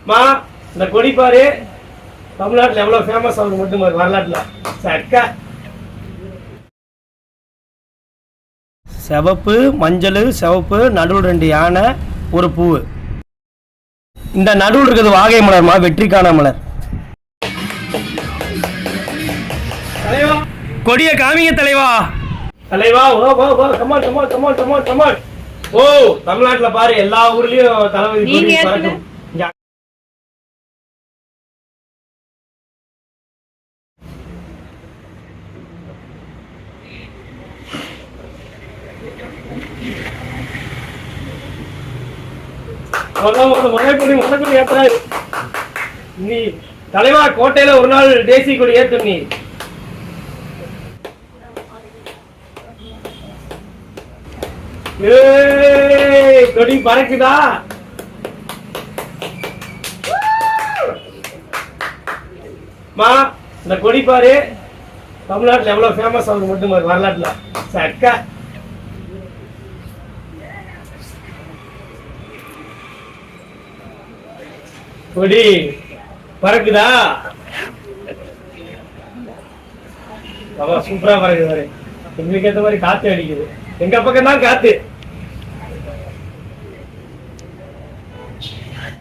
மா இந்த கொடி பாரு, தமிழ்நாட்டில் எவ்வளவு ஃபேமஸ் ஆகுது மட்டும் வரலாற்றுல. சக்கா சிவப்பு, மஞ்சள், சிவப்பு, நடுவில் 2 யானை, ஒரு பூ. இந்த நடுவில் இருக்கிறது வாகை மலர்மா, வெற்றிக்கான மலர். தலைவா கொடிய காமிங்க தலைவா. தலைவா ஓ ஓ ஓ come on come on come on come on come on. ஓ தமிழ்நாட்டுல பாரு எல்லா ஊர்லயும் தளபதி கொடி பறக்கும். நீ தலைவா கோட்டையில ஒரு நாள் தேசிய கொடி ஏத்து. நீ கொடி பறக்குதா? மா இந்த கொடி பாரு, தமிழ்நாட்டில் எவ்வளவு ஃபேமஸ் ஆகுது மட்டும் வரலாற்றுல. சக்கா கொடி பறக்குதா? சூப்பரா பறக்குது. எங்களுக்கு ஏற்ற மாதிரி காத்து அடிக்குது. எங்க பக்கம் தான் காத்து.